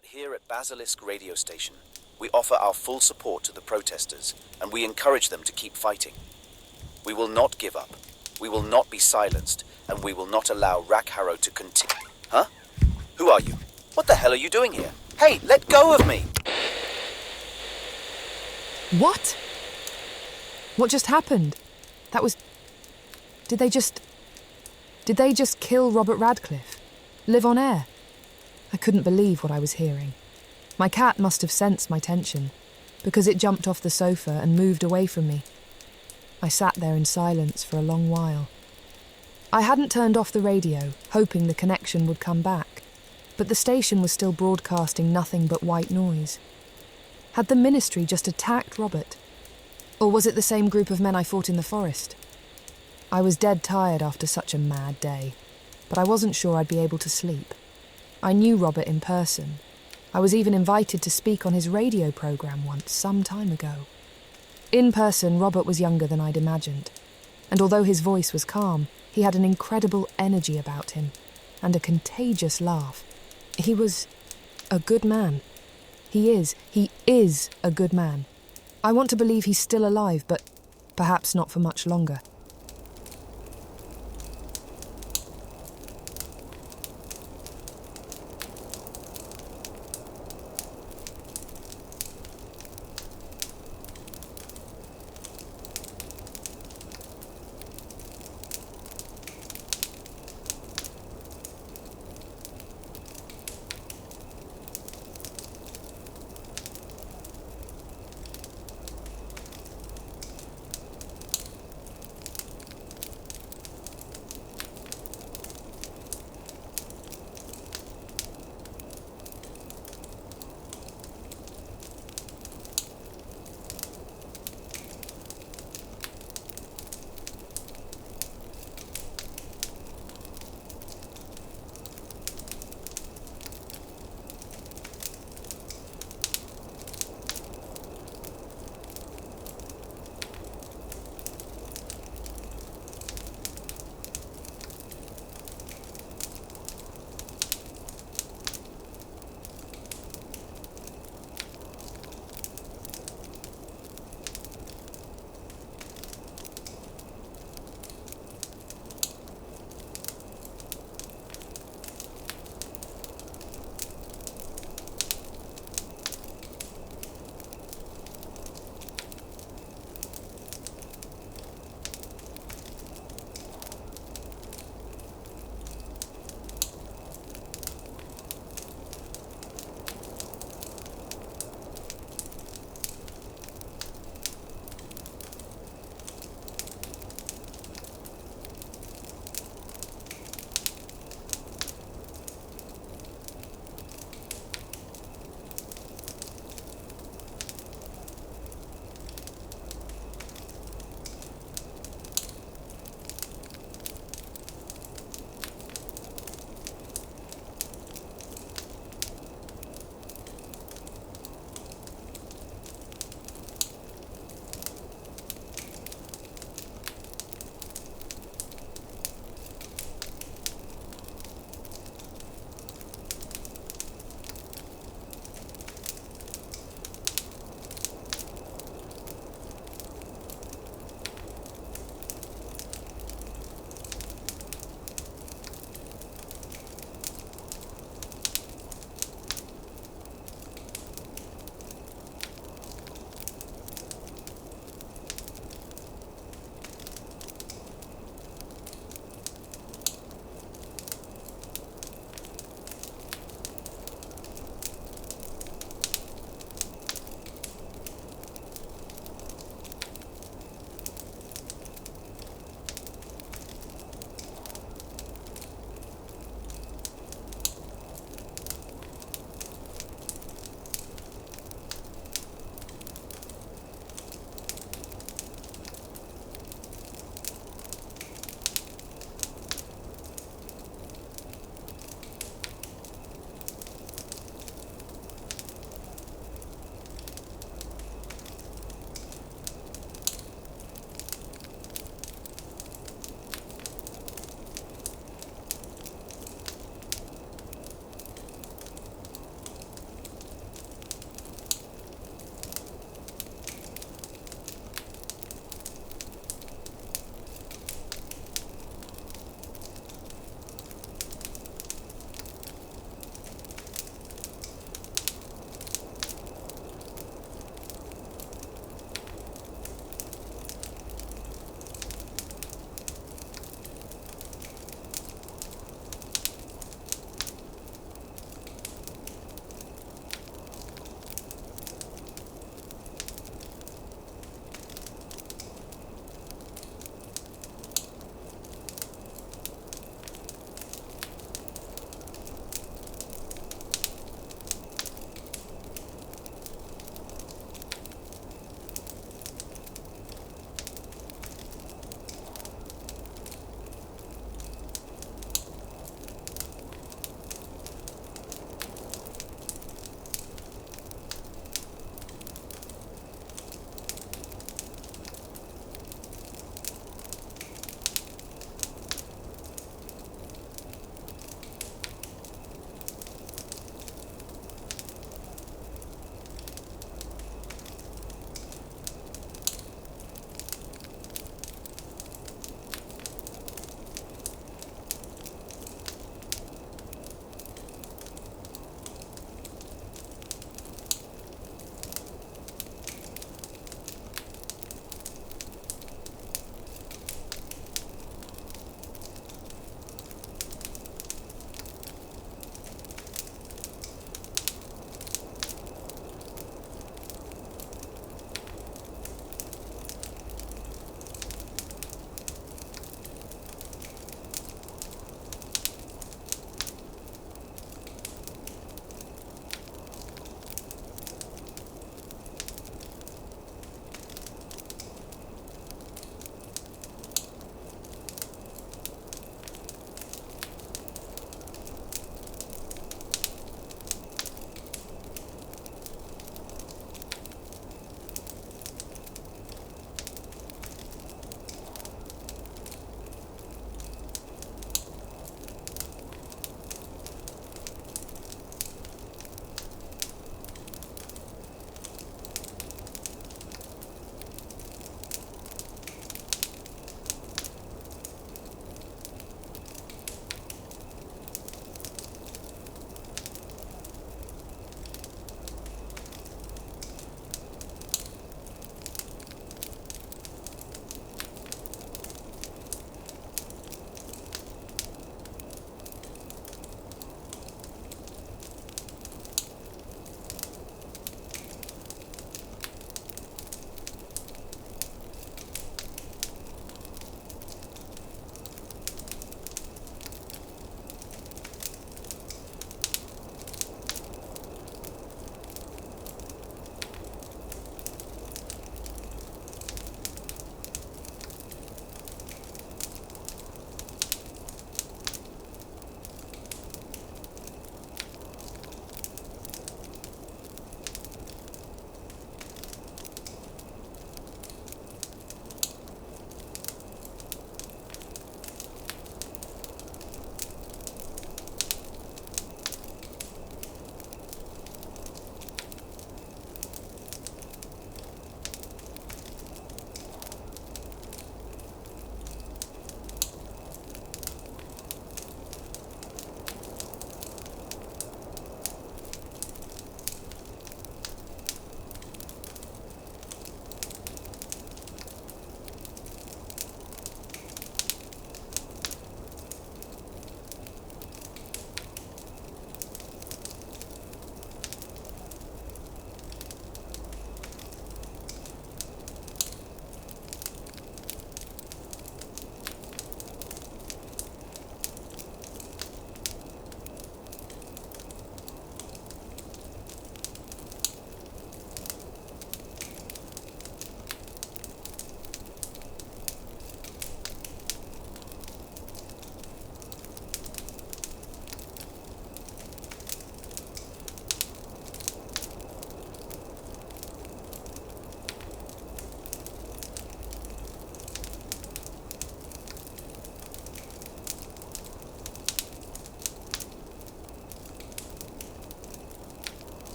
But here at Basilisk Radio Station, we offer our full support to the protesters, and we encourage them to keep fighting. We will not give up, we will not be silenced, and we will not allow Rakharrow to continue. Huh? Who are you? What the hell are you doing here? Hey, let go of me! What? What just happened? That was... Did they just kill Robert Radcliffe? Live on air? I couldn't believe what I was hearing. My cat must have sensed my tension, because it jumped off the sofa and moved away from me. I sat there in silence for a long while. I hadn't turned off the radio, hoping the connection would come back, but the station was still broadcasting nothing but white noise. Had the Ministry just attacked Robert? Or was it the same group of men I fought in the forest? I was dead tired after such a mad day, but I wasn't sure I'd be able to sleep. I knew Robert in person. I was even invited to speak on his radio programme once, some time ago. In person, Robert was younger than I'd imagined, and although his voice was calm, he had an incredible energy about him, and a contagious laugh. He was a good man. He is a good man. I want to believe he's still alive, but perhaps not for much longer.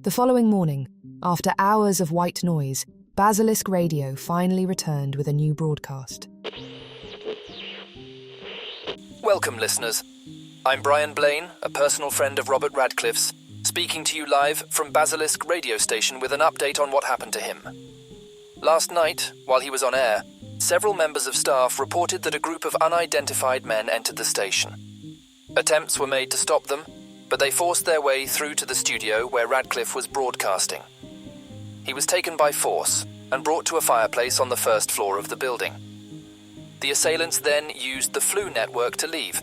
The following morning, after hours of white noise, Basilisk Radio finally returned with a new broadcast. Welcome, listeners. I'm Brian Blaine, a personal friend of Robert Radcliffe's, speaking to you live from Basilisk Radio Station with an update on what happened to him. Last night, while he was on air, several members of staff reported that a group of unidentified men entered the station. Attempts were made to stop them, but they forced their way through to the studio where Radcliffe was broadcasting. He was taken by force and brought to a fireplace on the first floor of the building. The assailants then used the Flu network to leave.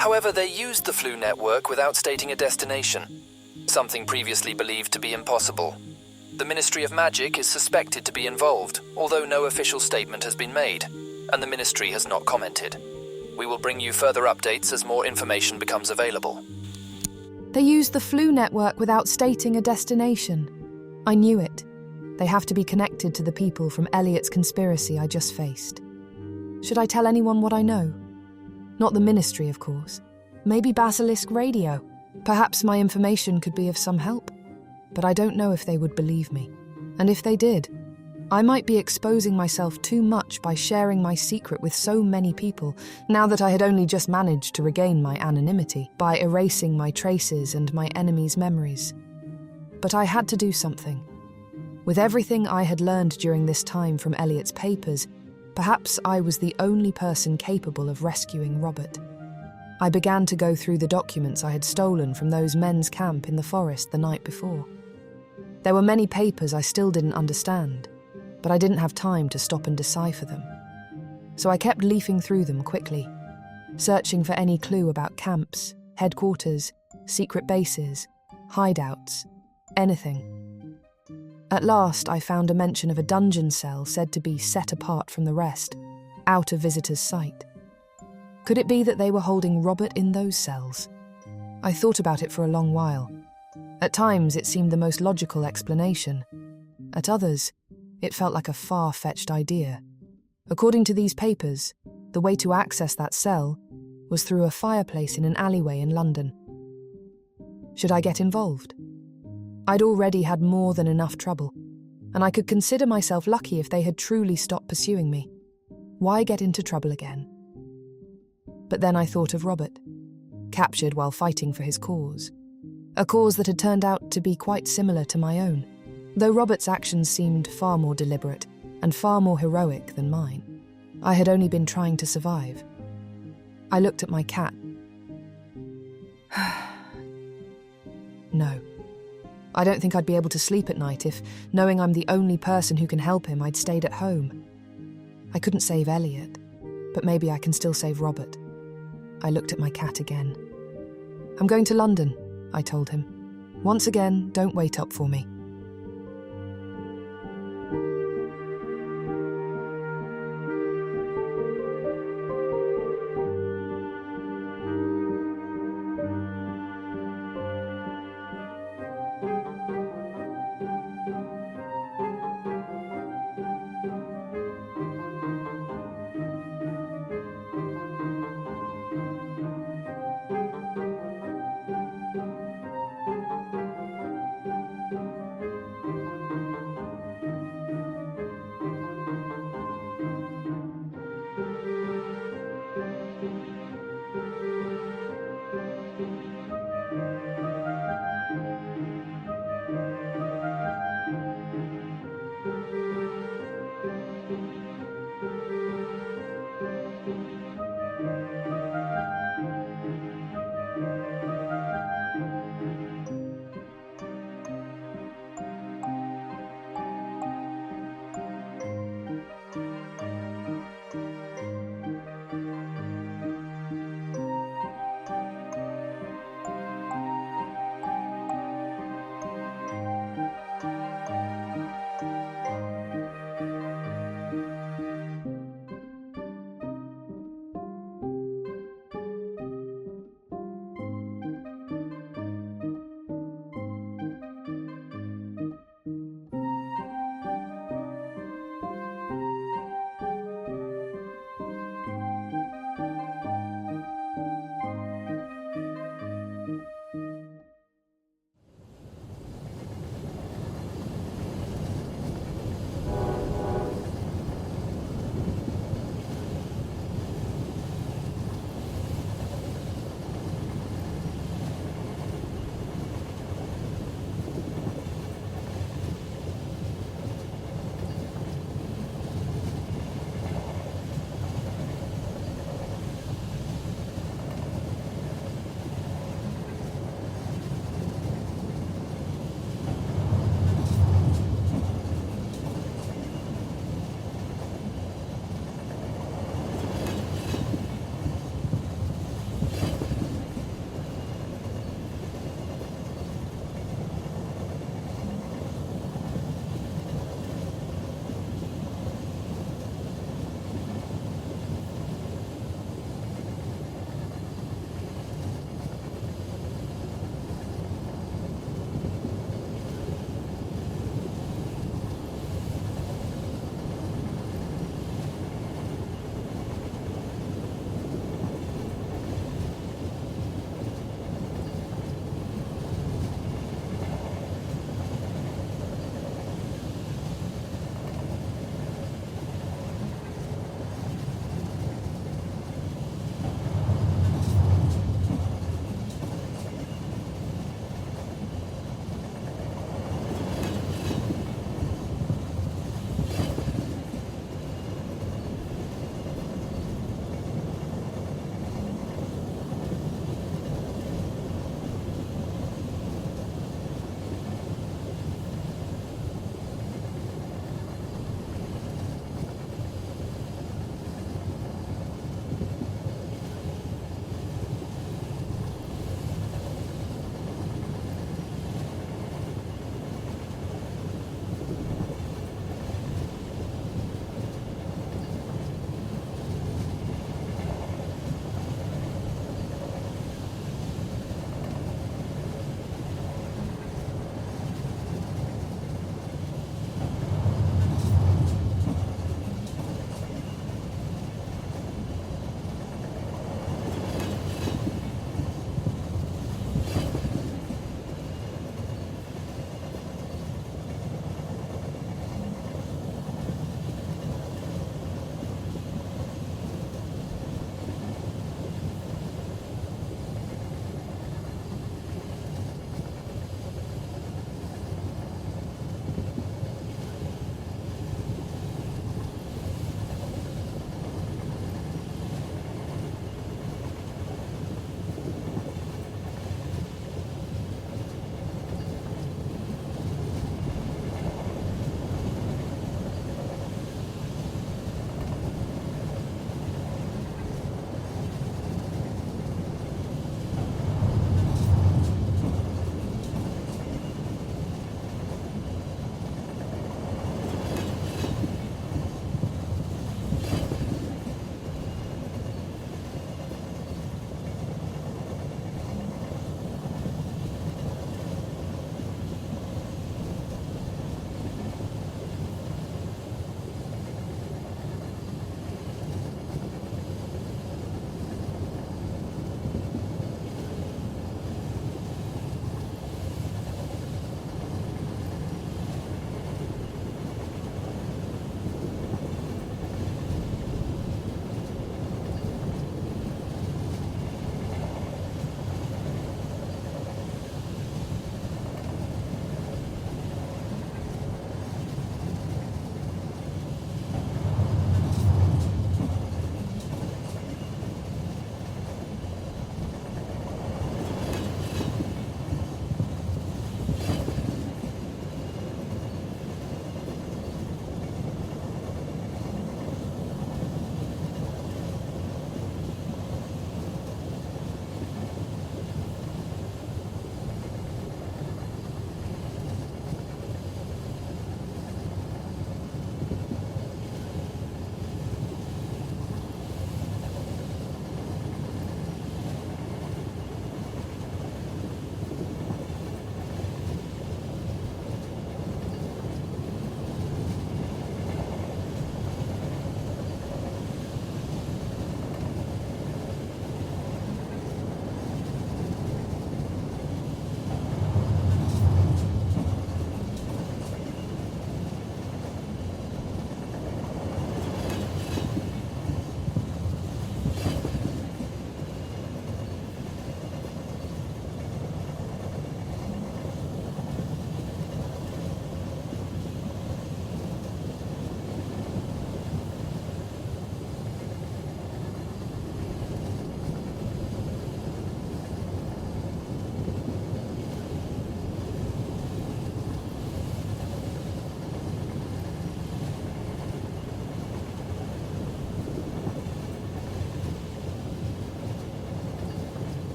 However, they used the Flu network without stating a destination, something previously believed to be impossible. The Ministry of Magic is suspected to be involved, although no official statement has been made, and the Ministry has not commented. We will bring you further updates as more information becomes available. They used the Flu network without stating a destination. I knew it. They have to be connected to the people from Elliot's conspiracy I just faced. Should I tell anyone what I know? Not the Ministry, of course. Maybe Basilisk Radio. Perhaps my information could be of some help. But I don't know if they would believe me. And if they did, I might be exposing myself too much by sharing my secret with so many people, now that I had only just managed to regain my anonymity by erasing my traces and my enemies' memories. But I had to do something. With everything I had learned during this time from Elliot's papers, perhaps I was the only person capable of rescuing Robert. I began to go through the documents I had stolen from those men's camp in the forest the night before. There were many papers I still didn't understand, but I didn't have time to stop and decipher them. So I kept leafing through them quickly, searching for any clue about camps, headquarters, secret bases, hideouts, anything. At last, I found a mention of a dungeon cell said to be set apart from the rest, out of visitors' sight. Could it be that they were holding Robert in those cells? I thought about it for a long while. At times, it seemed the most logical explanation. At others, it felt like a far-fetched idea. According to these papers, the way to access that cell was through a fireplace in an alleyway in London. Should I get involved? I'd already had more than enough trouble, and I could consider myself lucky if they had truly stopped pursuing me. Why get into trouble again? But then I thought of Robert, captured while fighting for his cause. A cause that had turned out to be quite similar to my own, though Robert's actions seemed far more deliberate and far more heroic than mine. I had only been trying to survive. I looked at my cat. No. I don't think I'd be able to sleep at night if, knowing I'm the only person who can help him, I'd stayed at home. I couldn't save Elliot, but maybe I can still save Robert. I looked at my cat again. I'm going to London, I told him. Once again, don't wait up for me.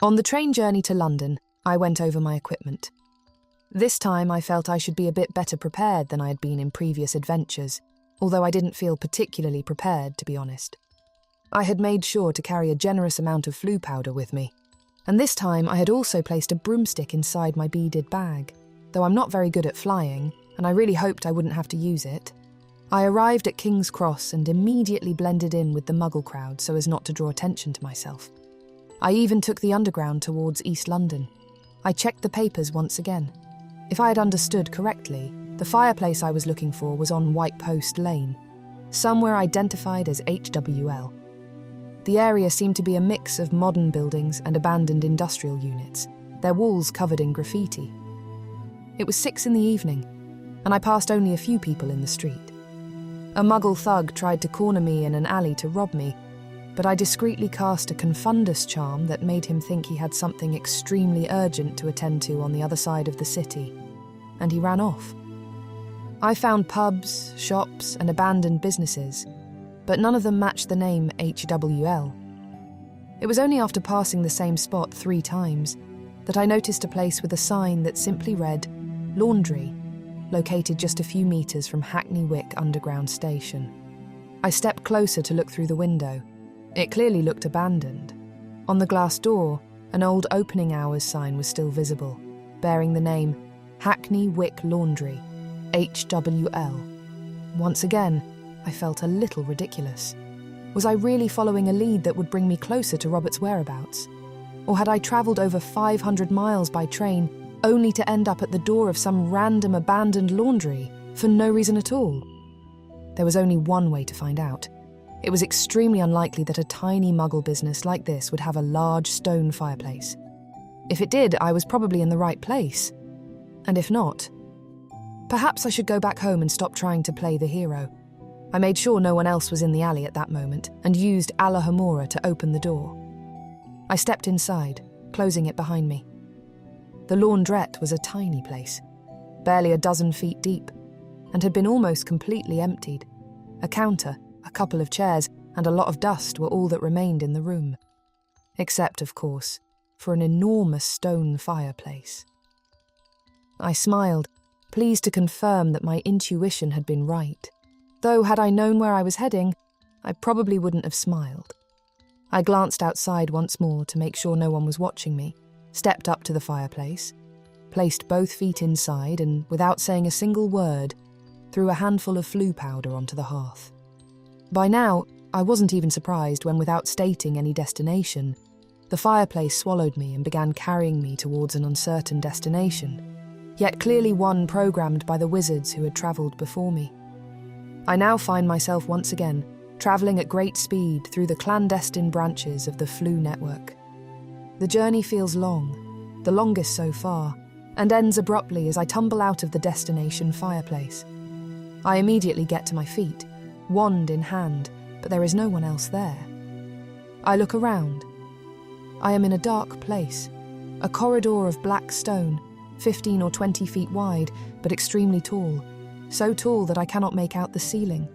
On the train journey to London, I went over my equipment. This time I felt I should be a bit better prepared than I had been in previous adventures, although I didn't feel particularly prepared, to be honest. I had made sure to carry a generous amount of flu powder with me, and this time I had also placed a broomstick inside my beaded bag. Though I'm not very good at flying, and I really hoped I wouldn't have to use it, I arrived at King's Cross and immediately blended in with the Muggle crowd so as not to draw attention to myself. I even took the Underground towards East London. I checked the papers once again. If I had understood correctly, the fireplace I was looking for was on White Post Lane, somewhere identified as HWL. The area seemed to be a mix of modern buildings and abandoned industrial units, their walls covered in graffiti. It was 6 p.m, and I passed only a few people in the street. A Muggle thug tried to corner me in an alley to rob me, but I discreetly cast a confundus charm that made him think he had something extremely urgent to attend to on the other side of the city, and he ran off. I found pubs, shops, and abandoned businesses, but none of them matched the name HWL. It was only after passing the same spot 3 times that I noticed a place with a sign that simply read Laundry, located just a few meters from Hackney Wick Underground Station. I stepped closer to look through the window. It clearly looked abandoned. On the glass door, an old opening hours sign was still visible, bearing the name Hackney Wick Laundry, HWL. Once again, I felt a little ridiculous. Was I really following a lead that would bring me closer to Robert's whereabouts? Or had I travelled over 500 miles by train only to end up at the door of some random abandoned laundry for no reason at all? There was only one way to find out. It was extremely unlikely that a tiny Muggle business like this would have a large stone fireplace. If it did, I was probably in the right place. And if not, perhaps I should go back home and stop trying to play the hero. I made sure no one else was in the alley at that moment and used Allahumora to open the door. I stepped inside, closing it behind me. The laundrette was a tiny place, barely a dozen feet deep, and had been almost completely emptied. A counter, a couple of chairs, and a lot of dust were all that remained in the room. Except, of course, for an enormous stone fireplace. I smiled, pleased to confirm that my intuition had been right. Though, had I known where I was heading, I probably wouldn't have smiled. I glanced outside once more to make sure no one was watching me, stepped up to the fireplace, placed both feet inside and, without saying a single word, threw a handful of flu powder onto the hearth. By now, I wasn't even surprised when, without stating any destination, the fireplace swallowed me and began carrying me towards an uncertain destination, yet clearly one programmed by the wizards who had travelled before me. I now find myself once again travelling at great speed through the clandestine branches of the flu network. The journey feels long, the longest so far, and ends abruptly as I tumble out of the destination fireplace. I immediately get to my feet, wand in hand, but there is no one else there. I look around. I am in a dark place, a corridor of black stone, 15 or 20 feet wide, but extremely tall, so tall that I cannot make out the ceiling.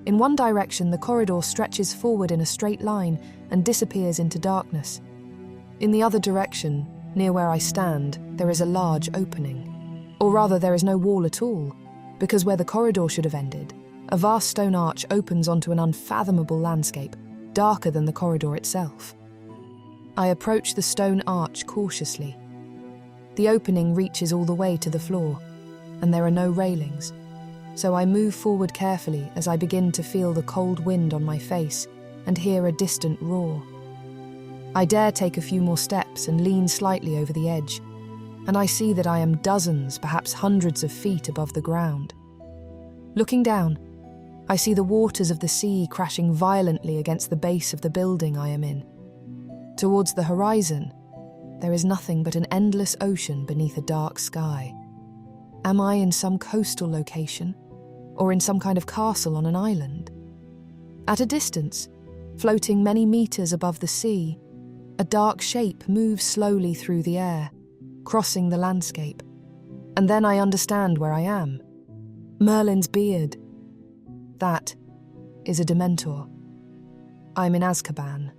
In one direction, the corridor stretches forward in a straight line and disappears into darkness. In the other direction, near where I stand, there is a large opening. Or rather, there is no wall at all, because where the corridor should have ended, a vast stone arch opens onto an unfathomable landscape, darker than the corridor itself. I approach the stone arch cautiously. The opening reaches all the way to the floor, and there are no railings, so I move forward carefully as I begin to feel the cold wind on my face and hear a distant roar. I dare take a few more steps and lean slightly over the edge, and I see that I am dozens, perhaps hundreds of feet above the ground. Looking down, I see the waters of the sea crashing violently against the base of the building I am in. Towards the horizon, there is nothing but an endless ocean beneath a dark sky. Am I in some coastal location, or in some kind of castle on an island? At a distance, floating many meters above the sea, a dark shape moves slowly through the air, crossing the landscape, and then I understand where I am. Merlin's beard. That is a Dementor. I'm in Azkaban.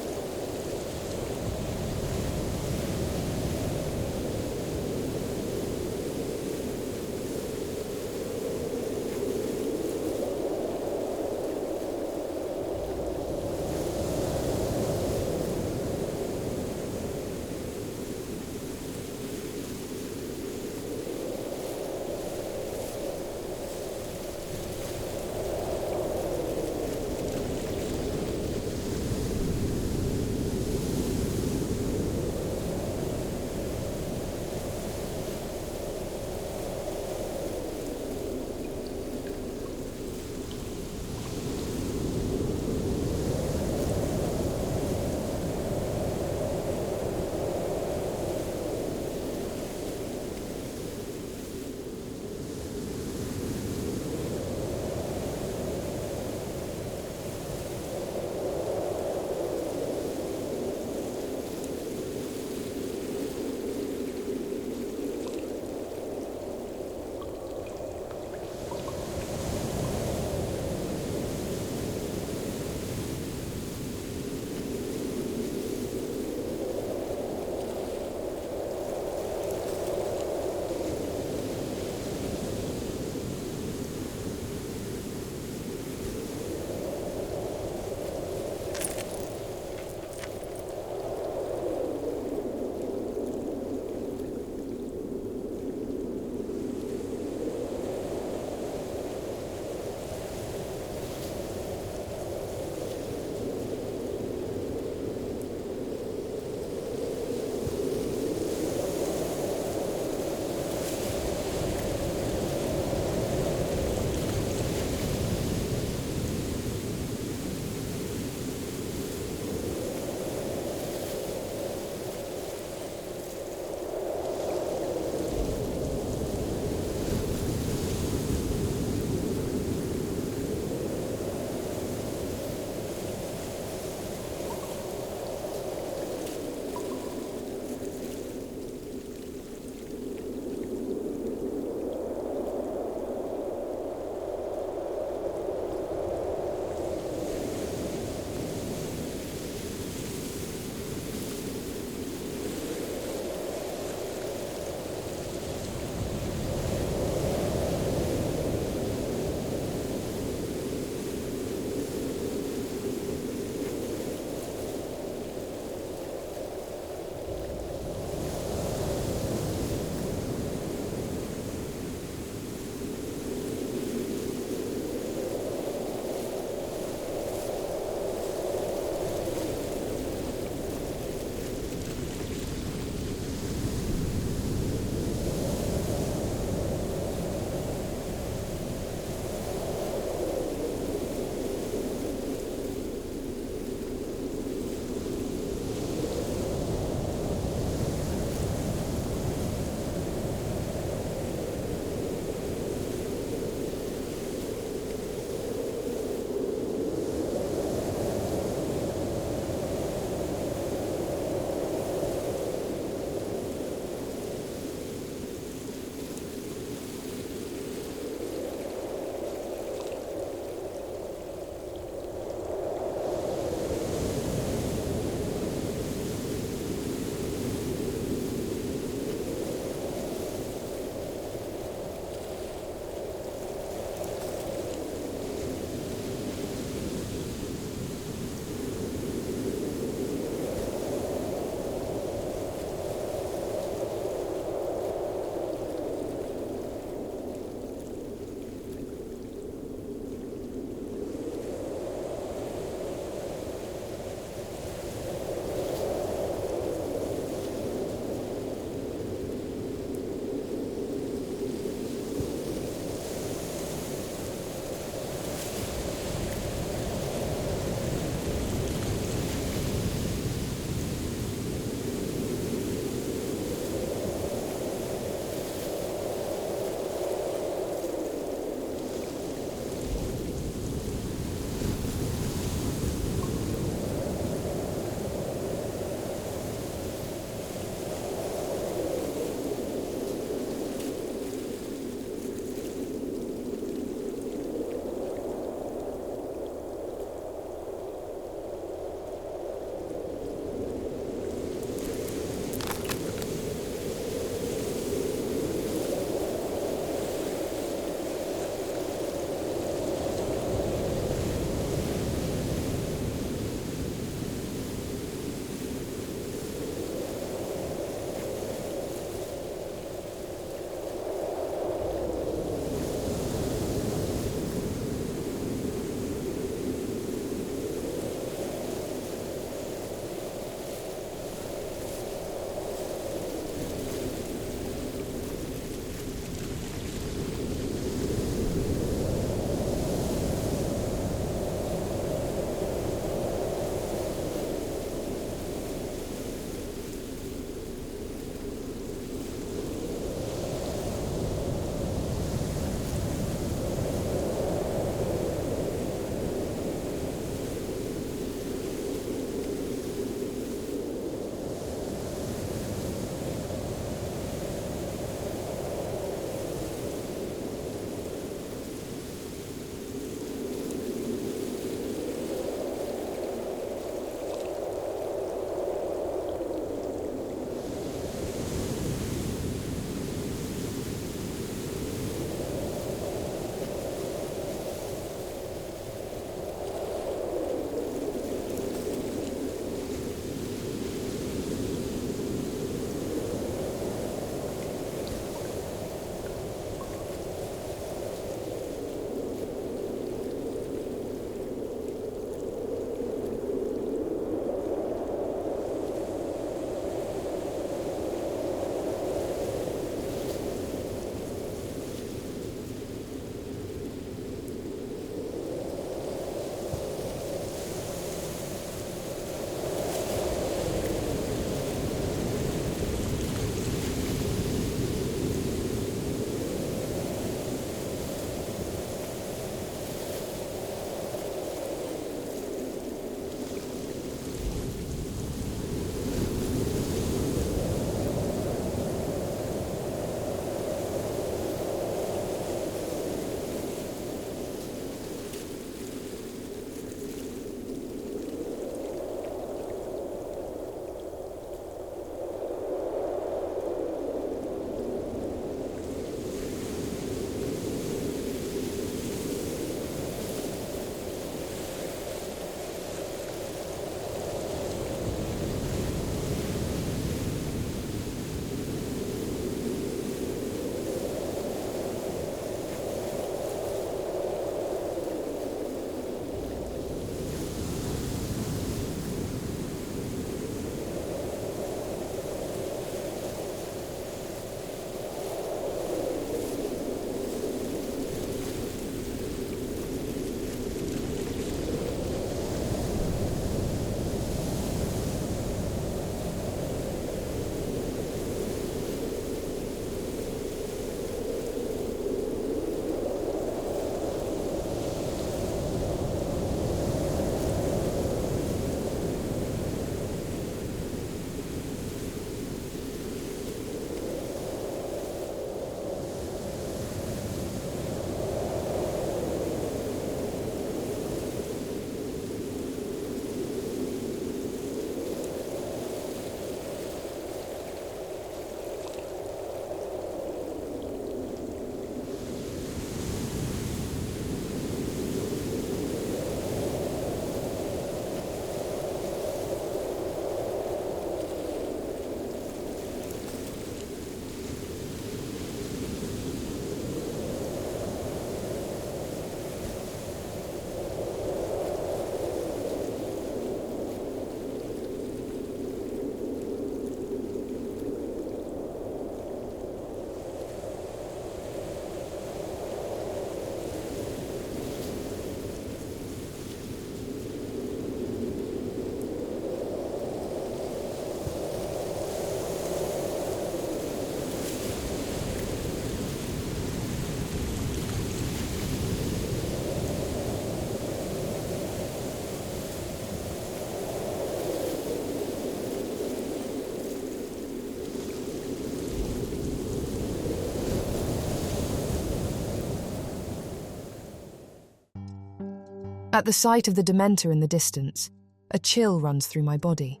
At the sight of the Dementor in the distance, a chill runs through my body.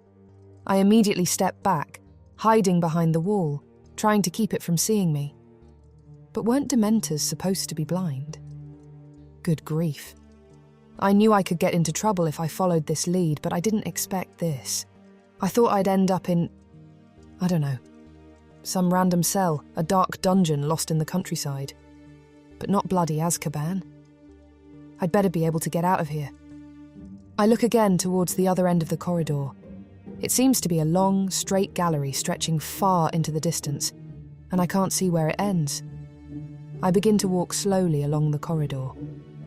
I immediately step back, hiding behind the wall, trying to keep it from seeing me. But weren't Dementors supposed to be blind? Good grief. I knew I could get into trouble if I followed this lead, but I didn't expect this. I thought I'd end up in, I don't know, some random cell, a dark dungeon lost in the countryside. But not bloody Azkaban. I'd better be able to get out of here. I look again towards the other end of the corridor. It seems to be a long, straight gallery stretching far into the distance, and I can't see where it ends. I begin to walk slowly along the corridor,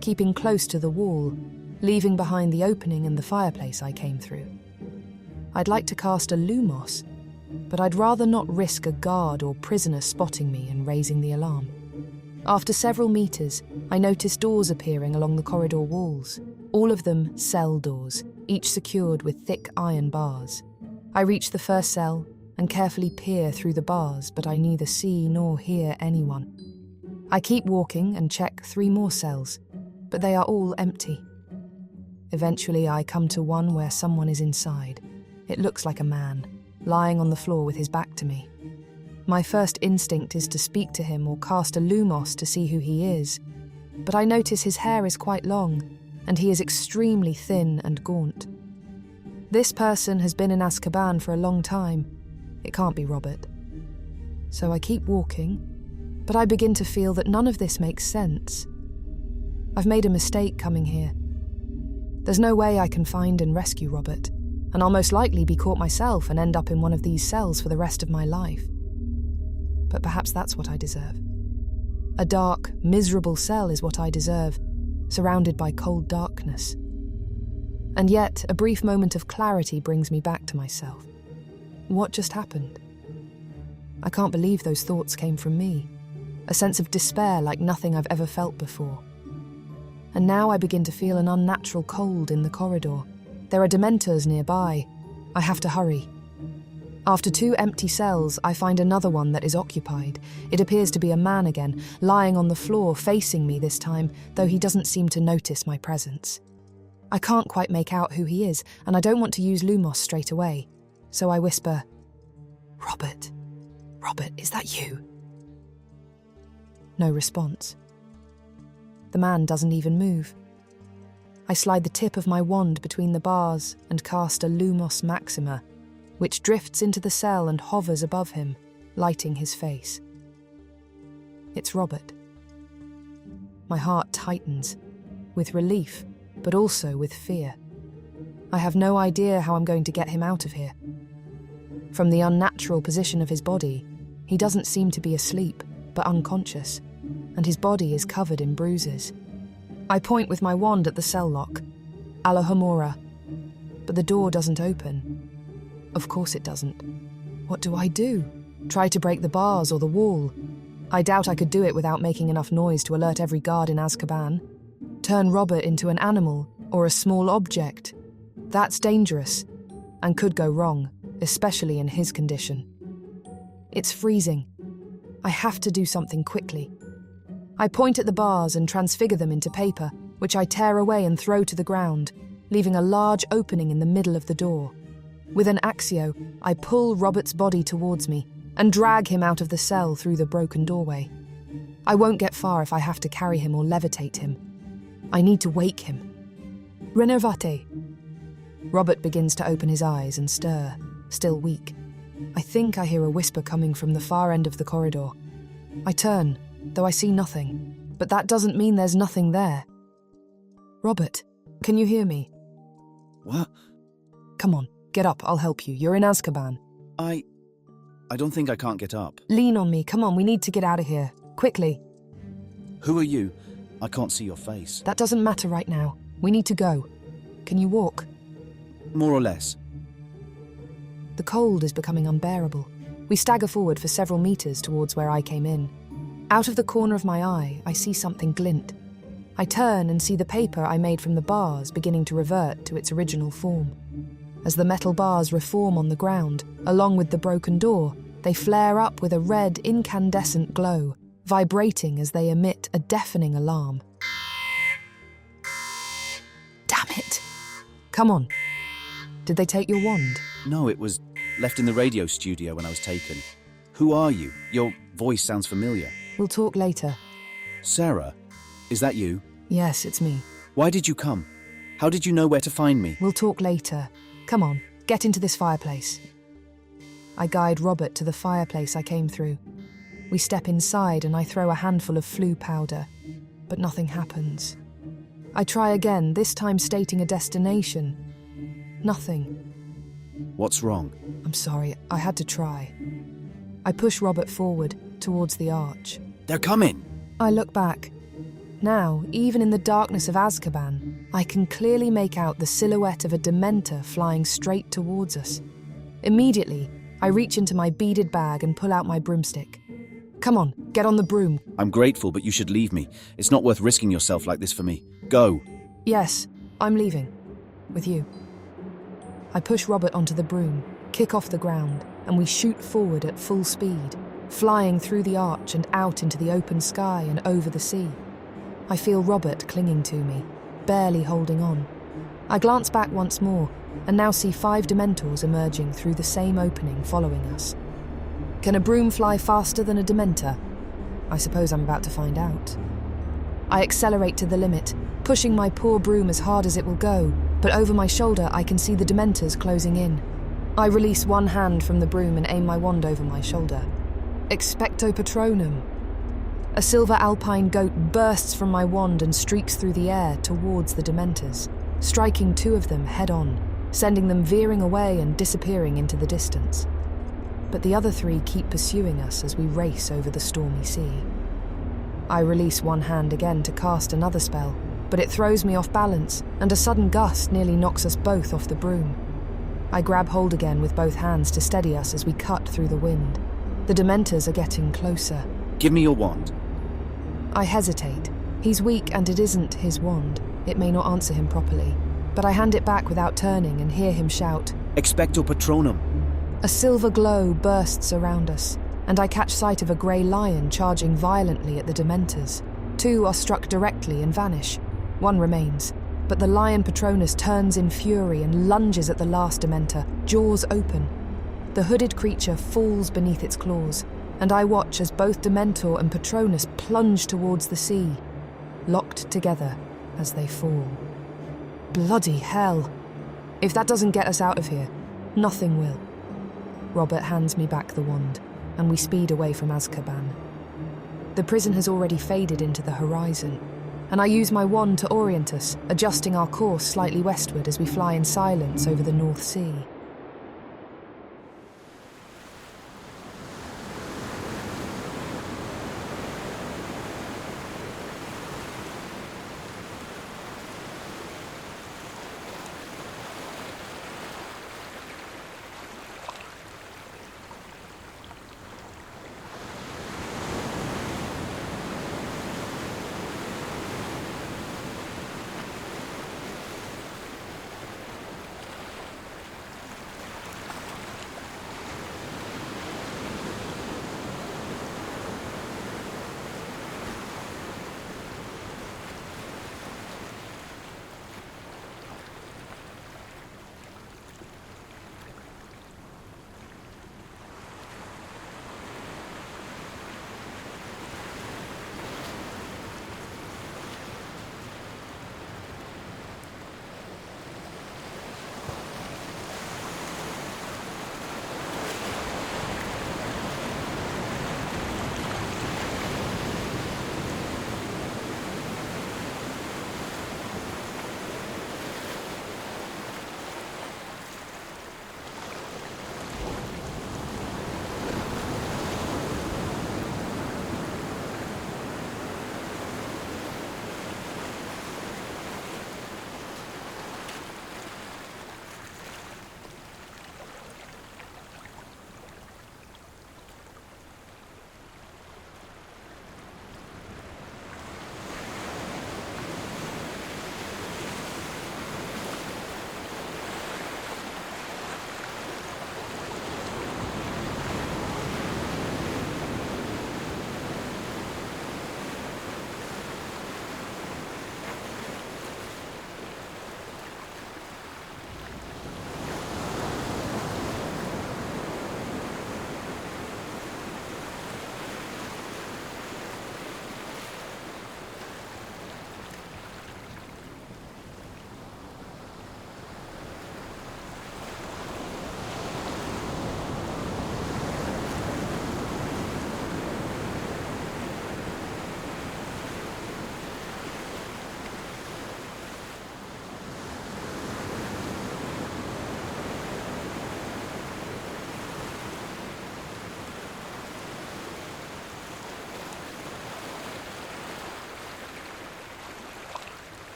keeping close to the wall, leaving behind the opening and the fireplace I came through. I'd like to cast a Lumos, but I'd rather not risk a guard or prisoner spotting me and raising the alarm. After several meters, I notice doors appearing along the corridor walls, all of them cell doors, each secured with thick iron bars. I reach the first cell and carefully peer through the bars, but I neither see nor hear anyone. I keep walking and check 3 more cells, but they are all empty. Eventually, I come to one where someone is inside. It looks like a man, lying on the floor with his back to me. My first instinct is to speak to him or cast a Lumos to see who he is, but I notice his hair is quite long, and he is extremely thin and gaunt. This person has been in Azkaban for a long time. It can't be Robert. So I keep walking, but I begin to feel that none of this makes sense. I've made a mistake coming here. There's no way I can find and rescue Robert, and I'll most likely be caught myself and end up in one of these cells for the rest of my life. But perhaps that's what I deserve. A dark, miserable cell is what I deserve, surrounded by cold darkness. And yet, a brief moment of clarity brings me back to myself. What just happened? I can't believe those thoughts came from me. A sense of despair like nothing I've ever felt before. And now I begin to feel an unnatural cold in the corridor. There are Dementors nearby. I have to hurry. After 2 empty cells, I find another one that is occupied. It appears to be a man again, lying on the floor, facing me this time, though he doesn't seem to notice my presence. I can't quite make out who he is, and I don't want to use Lumos straight away. So I whisper, "Robert, Robert, is that you?" No response. The man doesn't even move. I slide the tip of my wand between the bars and cast a Lumos Maxima, which drifts into the cell and hovers above him, lighting his face. It's Robert. My heart tightens, with relief, but also with fear. I have no idea how I'm going to get him out of here. From the unnatural position of his body, he doesn't seem to be asleep, but unconscious, and his body is covered in bruises. I point with my wand at the cell lock, Alohomora, but the door doesn't open. Of course it doesn't. What do I do? Try to break the bars or the wall? I doubt I could do it without making enough noise to alert every guard in Azkaban. Turn Robert into an animal or a small object. That's dangerous and could go wrong, especially in his condition. It's freezing. I have to do something quickly. I point at the bars and transfigure them into paper, which I tear away and throw to the ground, leaving a large opening in the middle of the door. With an Axio, I pull Robert's body towards me and drag him out of the cell through the broken doorway. I won't get far if I have to carry him or levitate him. I need to wake him. Renervate. Robert begins to open his eyes and stir, still weak. I think I hear a whisper coming from the far end of the corridor. I turn, though I see nothing, but that doesn't mean there's nothing there. Robert, can you hear me? What? Come on. Get up, I'll help you. You're in Azkaban. I don't think I can't get up. Lean on me, come on, we need to get out of here. Quickly. Who are you? I can't see your face. That doesn't matter right now. We need to go. Can you walk? More or less. The cold is becoming unbearable. We stagger forward for several meters towards where I came in. Out of the corner of my eye, I see something glint. I turn and see the paper I made from the bars beginning to revert to its original form. As the metal bars reform on the ground, along with the broken door, they flare up with a red, incandescent glow, vibrating as they emit a deafening alarm. it! Come on. Did they take your wand? No, it was left in the radio studio when I was taken. Who are you? Your voice sounds familiar. We'll talk later. Sarah, is that you? Yes, it's me. Why did you come? How did you know where to find me? We'll talk later. Come on, get into this fireplace. I guide Robert to the fireplace I came through. We step inside and I throw a handful of flu powder, but nothing happens. I try again, this time stating a destination. Nothing. What's wrong? I'm sorry, I had to try. I push Robert forward, towards the arch. They're coming! I look back. Now, even in the darkness of Azkaban, I can clearly make out the silhouette of a Dementor flying straight towards us. Immediately, I reach into my beaded bag and pull out my broomstick. Come on, get on the broom. I'm grateful, but you should leave me. It's not worth risking yourself like this for me. Go. Yes, I'm leaving. With you. I push Robert onto the broom, kick off the ground, and we shoot forward at full speed, flying through the arch and out into the open sky and over the sea. I feel Robert clinging to me, barely holding on. I glance back once more, and now see 5 Dementors emerging through the same opening following us. Can a broom fly faster than a Dementor? I suppose I'm about to find out. I accelerate to the limit, pushing my poor broom as hard as it will go, but over my shoulder I can see the Dementors closing in. I release one hand from the broom and aim my wand over my shoulder. Expecto Patronum. A silver alpine goat bursts from my wand and streaks through the air towards the Dementors, striking 2 of them head-on, sending them veering away and disappearing into the distance. But the other 3 keep pursuing us as we race over the stormy sea. I release one hand again to cast another spell, but it throws me off balance, and a sudden gust nearly knocks us both off the broom. I grab hold again with both hands to steady us as we cut through the wind. The Dementors are getting closer. Give me your wand. I hesitate. He's weak and it isn't his wand. It may not answer him properly. But I hand it back without turning and hear him shout, Expecto Patronum. A silver glow bursts around us, and I catch sight of a grey lion charging violently at the Dementors. 2 are struck directly and vanish. 1 remains, but the lion Patronus turns in fury and lunges at the last Dementor, jaws open. The hooded creature falls beneath its claws, and I watch as both Dementor and Patronus plunge towards the sea, locked together as they fall. Bloody hell! If that doesn't get us out of here, nothing will. Robert hands me back the wand, and we speed away from Azkaban. The prison has already faded into the horizon, and I use my wand to orient us, adjusting our course slightly westward as we fly in silence over the North Sea.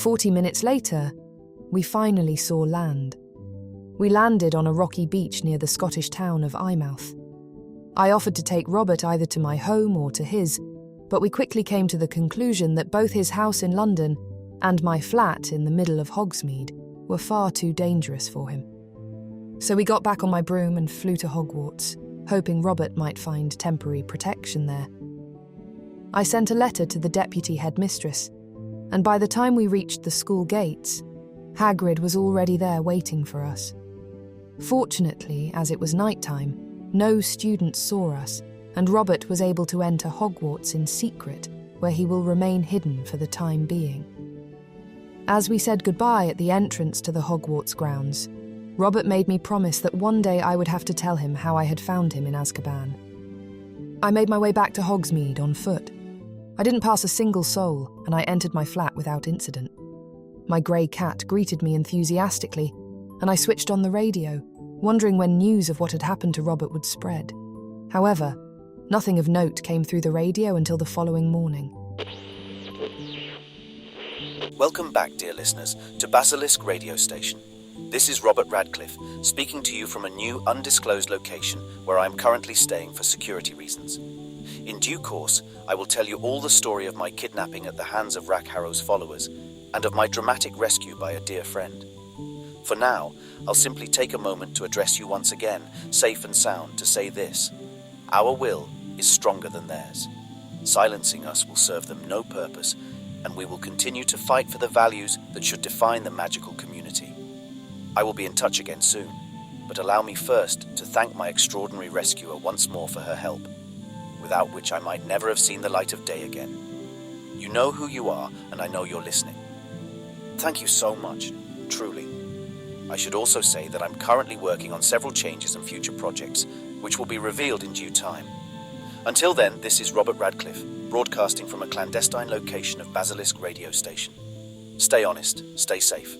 40 minutes later, we finally saw land. We landed on a rocky beach near the Scottish town of Eyemouth. I offered to take Robert either to my home or to his, but we quickly came to the conclusion that both his house in London and my flat in the middle of Hogsmeade were far too dangerous for him. So we got back on my broom and flew to Hogwarts, hoping Robert might find temporary protection there. I sent a letter to the deputy headmistress, and by the time we reached the school gates, Hagrid was already there waiting for us. Fortunately, as it was nighttime, no students saw us, and Robert was able to enter Hogwarts in secret, where he will remain hidden for the time being. As we said goodbye at the entrance to the Hogwarts grounds, Robert made me promise that one day I would have to tell him how I had found him in Azkaban. I made my way back to Hogsmeade on foot. I didn't pass a single soul, and I entered my flat without incident. My grey cat greeted me enthusiastically, and I switched on the radio, wondering when news of what had happened to Robert would spread. However, nothing of note came through the radio until the following morning. Welcome back, dear listeners, to Basilisk Radio Station. This is Robert Radcliffe, speaking to you from a new undisclosed location where I'm currently staying for security reasons. In due course, I will tell you all the story of my kidnapping at the hands of Rakharrow's followers and of my dramatic rescue by a dear friend. For now, I'll simply take a moment to address you once again, safe and sound, to say this: our will is stronger than theirs. Silencing us will serve them no purpose, and we will continue to fight for the values that should define the magical community. I will be in touch again soon, but allow me first to thank my extraordinary rescuer once more for her help, without which I might never have seen the light of day again. You know who you are, and I know you're listening. Thank you so much, truly. I should also say that I'm currently working on several changes and future projects, which will be revealed in due time. Until then, this is Robert Radcliffe, broadcasting from a clandestine location of Basilisk Radio Station. Stay honest, stay safe.